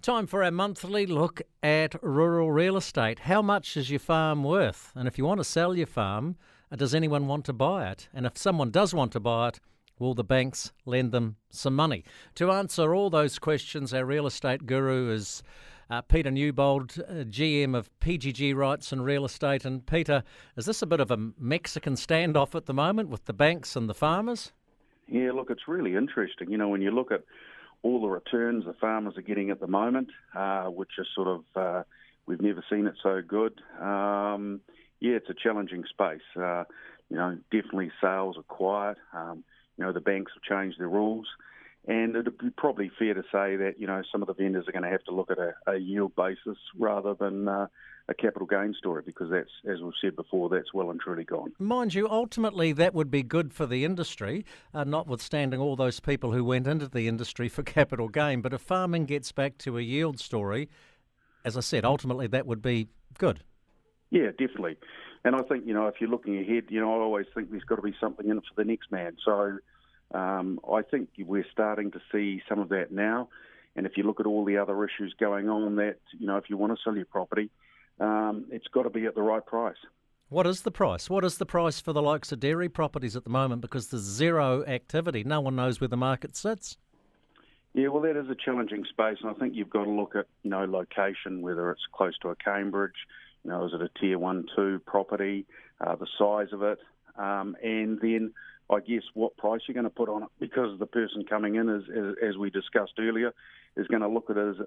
Time for our monthly look at rural real estate. How much is your farm worth? And if you want to sell your farm, does anyone want to buy it? And if someone does want to buy it, will the banks lend them some money? To answer all those questions, our real estate guru is Peter Newbold, GM of PGG Wrightson Real Estate. And Peter, is this a bit of a Mexican standoff at the moment with the banks and the farmers? Yeah, look, it's really interesting. You know, when you look at all the returns the farmers are getting at the moment, which is sort of, we've never seen it so good. Yeah, it's a challenging space. Definitely sales are quiet. The banks have changed their rules. And it'd be probably fair to say that, some of the vendors are going to have to look at a yield basis rather than a capital gain story, because that's, as we've said before, that's well and truly gone. Mind you, ultimately that would be good for the industry, notwithstanding all those people who went into the industry for capital gain. But if farming gets back to a yield story, as I said, ultimately that would be good. Yeah, definitely. And I think, if you're looking ahead, I always think there's got to be something in it for the next man. So I think we're starting to see some of that now. And if you look at all the other issues going on, that, if you want to sell your property, it's got to be at the right price. What is the price? What is the price for the likes of dairy properties at the moment? Because there's zero activity. No one knows where the market sits. Yeah, well, that is a challenging space. And I think you've got to look at, location, whether it's close to a Cambridge, is it a tier 1, 2 property, the size of it, and then I guess what price you're going to put on it, because the person coming in, as we discussed earlier, is going to look at it as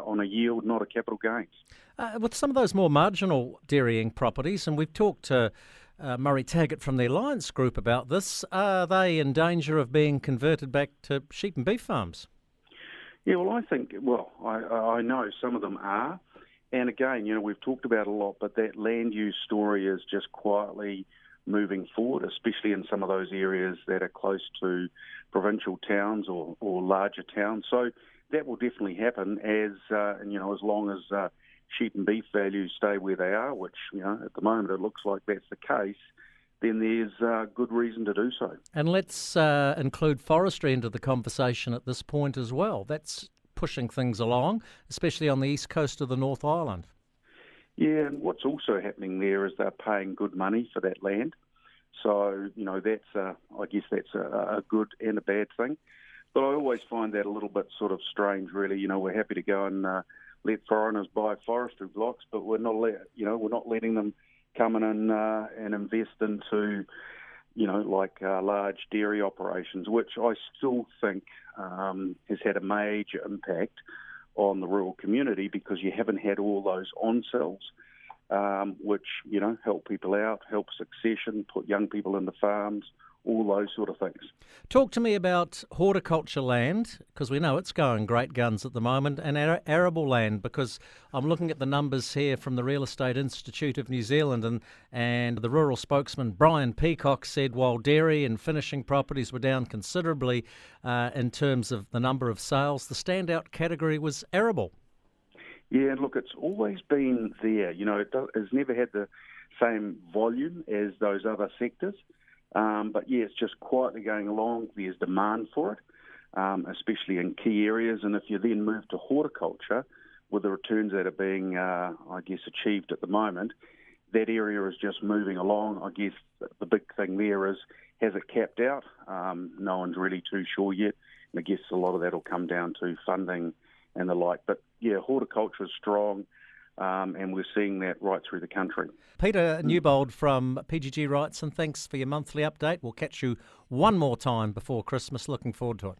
on a yield, not a capital gains. With some of those more marginal dairying properties, and we've talked to Murray Taggart from the Alliance Group about this, are they in danger of being converted back to sheep and beef farms? Yeah, well, I know some of them are. And again, we've talked about a lot, but that land use story is just quietly moving forward, especially in some of those areas that are close to provincial towns or larger towns. So that will definitely happen as long as sheep and beef values stay where they are, which, at the moment it looks like that's the case, then there's good reason to do so. And let's include forestry into the conversation at this point as well. That's pushing things along, especially on the east coast of the North Island. Yeah, and what's also happening there is they're paying good money for that land. So, that's I guess that's a good and a bad thing. But I always find that a little bit sort of strange, really. We're happy to go and let foreigners buy forestry blocks, but we're not letting them come in and invest into, large dairy operations, which I still think has had a major impact on the rural community, because you haven't had all those on-sells, which, help people out, help succession, put young people into farms, all those sort of things. Talk to me about horticulture land, because we know it's going great guns at the moment, and arable land, because I'm looking at the numbers here from the Real Estate Institute of New Zealand, and the rural spokesman Brian Peacock said while dairy and finishing properties were down considerably in terms of the number of sales, the standout category was arable. Yeah, look, it's always been there. It's never had the same volume as those other sectors. But yeah, it's just quietly going along. There's demand for it, especially in key areas. And if you then move to horticulture, with the returns that are being, achieved at the moment, that area is just moving along. I guess the big thing there is, has it capped out? No one's really too sure yet. And I guess a lot of that will come down to funding and the like. But yeah, horticulture is strong. And we're seeing that right through the country. Peter Newbold from PGG Wrightson, thanks for your monthly update. We'll catch you one more time before Christmas. Looking forward to it.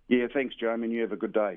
Yeah, thanks, Jamie, and you have a good day.